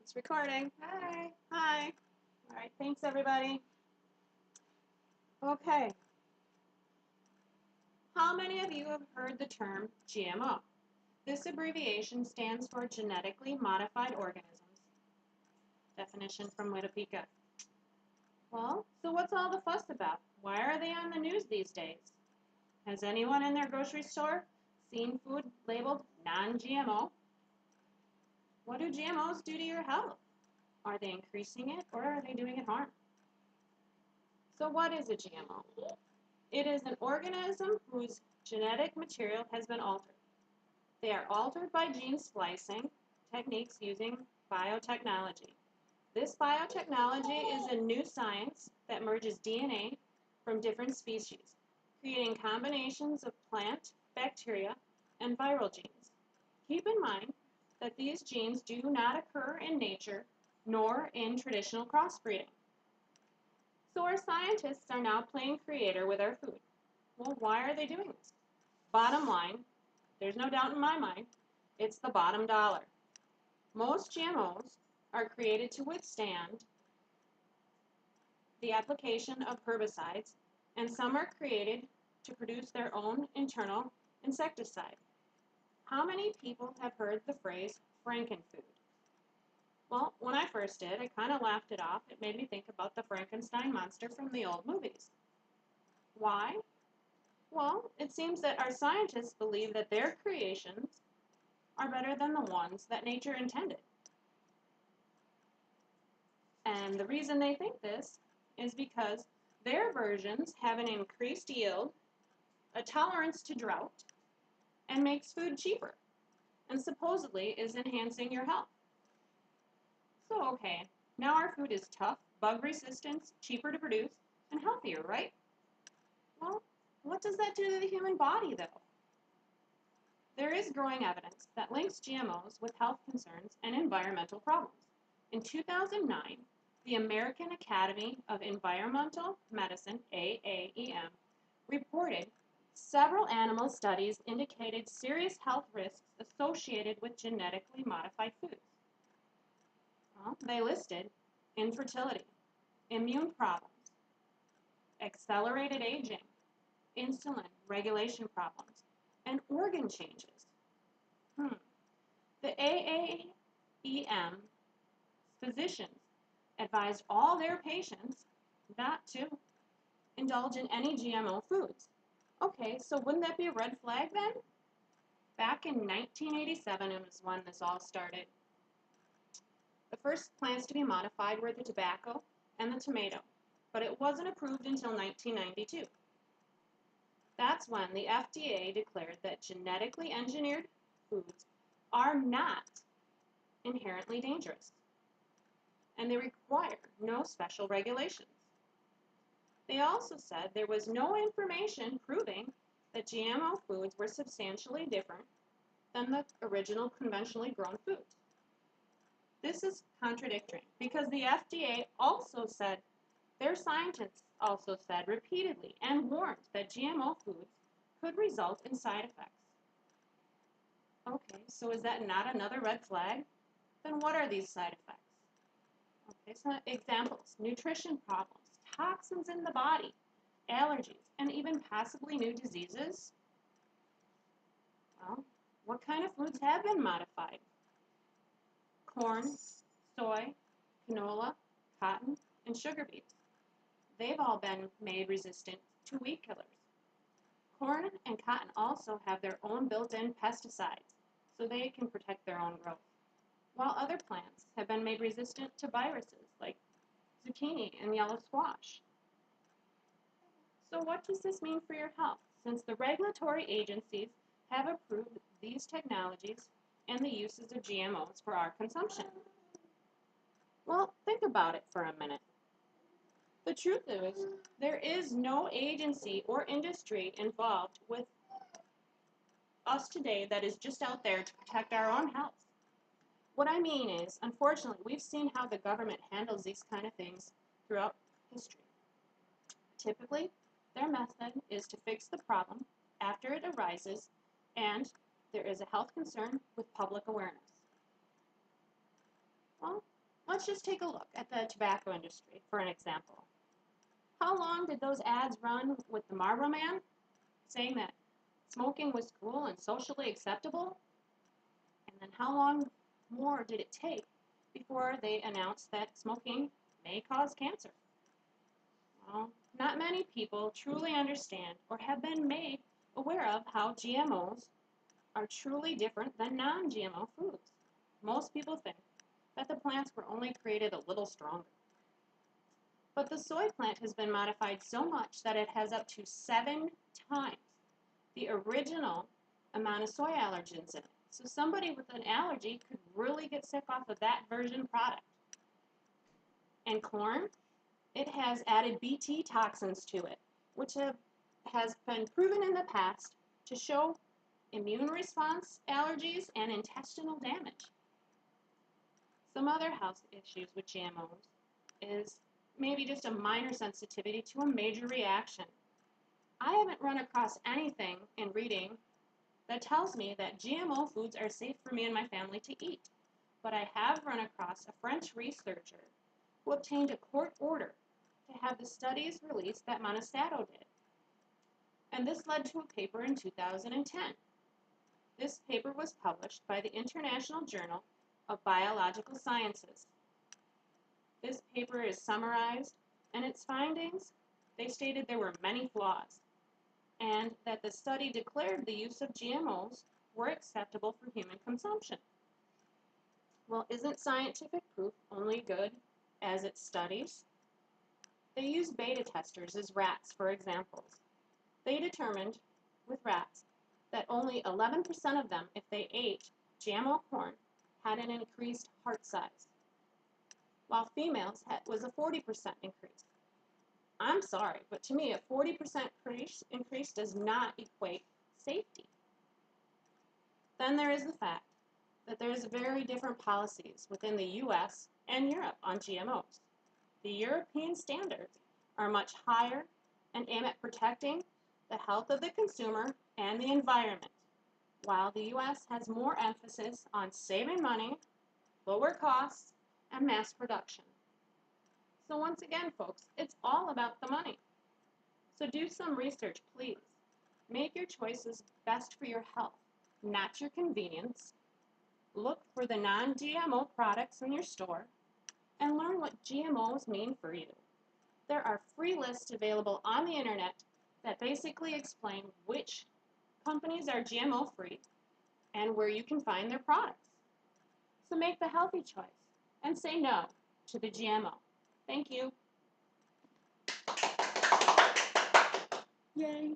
It's recording. Hi. Hi. All right, thanks everybody. Okay. How many of you have heard the term GMO? This abbreviation stands for genetically modified organisms. Definition from Wikipedia. Well, so what's all the fuss about? Why are they on the news these days? Has anyone in their grocery store seen food labeled non-GMO? What do GMOs do to your health? Are they increasing it or are they doing it harm? So what is a GMO? It is an organism whose genetic material has been altered. They are altered by gene splicing techniques using biotechnology. This biotechnology is a new science that merges DNA from different species, creating combinations of plant, bacteria, and viral genes. Keep in mind that these genes do not occur in nature nor in traditional crossbreeding. So our scientists are now playing creator with our food. Well, why are they doing this? Bottom line, there's no doubt in my mind, it's the bottom dollar. Most GMOs are created to withstand the application of herbicides, and some are created to produce their own internal insecticide. How many people have heard the phrase Frankenfood? Well, when I first did, I kind of laughed it off. It made me think about the Frankenstein monster from the old movies. Why? Well, it seems that our scientists believe that their creations are better than the ones that nature intended. And the reason they think this is because their versions have an increased yield, a tolerance to drought, and makes food cheaper, and supposedly is enhancing your health. So, okay, now our food is tough, bug resistant, cheaper to produce, and healthier, right? Well, what does that do to the human body, though? There is growing evidence that links GMOs with health concerns and environmental problems. In 2009, the American Academy of Environmental Medicine, AAEM, reported several animal studies indicated serious health risks associated with genetically modified foods. Well, they listed infertility, immune problems, accelerated aging, insulin regulation problems, and organ changes. The AAEM physicians advised all their patients not to indulge in any GMO foods. Okay, so wouldn't that be a red flag then? Back in 1987 was when this all started. The first plants to be modified were the tobacco and the tomato, but it wasn't approved until 1992. That's when the FDA declared that genetically engineered foods are not inherently dangerous, and they require no special regulations. They also said there was no information proving that GMO foods were substantially different than the original conventionally grown foods. This is contradictory because the FDA also said, their scientists also said repeatedly and warned that GMO foods could result in side effects. Okay, so is that not another red flag? Then what are these side effects? Okay, so examples: nutrition problems, toxins in the body, allergies, and even possibly new diseases. Well, what kind of foods have been modified? Corn, soy, canola, cotton, and sugar beets. They've all been made resistant to weed killers. Corn and cotton also have their own built-in pesticides, so they can protect their own growth, while other plants have been made resistant to viruses like zucchini and yellow squash. So what does this mean for your health, since the regulatory agencies have approved these technologies and the uses of GMOs for our consumption? Well, think about it for a minute. The truth is, there is no agency or industry involved with us today that is just out there to protect our own health. What I mean is, unfortunately, we've seen how the government handles these kind of things throughout history. Typically, their method is to fix the problem after it arises and there is a health concern with public awareness. Well, let's just take a look at the tobacco industry for an example. How long did those ads run with the Marlboro Man saying that smoking was cool and socially acceptable? And then how long more did it take before they announced that smoking may cause cancer? Well, not many people truly understand or have been made aware of how GMOs are truly different than non-GMO foods. Most people think that the plants were only created a little stronger. But the soy plant has been modified so much that it has up to 7 times the original amount of soy allergens in it. So somebody with an allergy could really get sick off of that version product. And corn, it has added Bt toxins to it, which has been proven in the past to show immune response allergies and intestinal damage. Some other health issues with GMOs is maybe just a minor sensitivity to a major reaction. I haven't run across anything in reading that tells me that GMO foods are safe for me and my family to eat, but I have run across a French researcher who obtained a court order to have the studies released that Monsanto did. And this led to a paper in 2010. This paper was published by the International Journal of Biological Sciences. This paper is summarized, and its findings, they stated there were many flaws, and that the study declared the use of GMOs were acceptable for human consumption. Well, isn't scientific proof only good as its studies? They used beta testers as rats for examples. They determined with rats that only 11% of them, if they ate GMO corn, had an increased heart size, while females was a 40% increase. I'm sorry, but to me, a 40% increase does not equate safety. Then there is the fact that there's very different policies within the US and Europe on GMOs. The European standards are much higher and aim at protecting the health of the consumer and the environment, while the US has more emphasis on saving money, lower costs, and mass production. So once again, folks, it's all about the money. So do some research, please. Make your choices best for your health, not your convenience. Look for the non-GMO products in your store and learn what GMOs mean for you. There are free lists available on the internet that basically explain which companies are GMO-free and where you can find their products. So make the healthy choice and say no to the GMO. Thank you. Yay.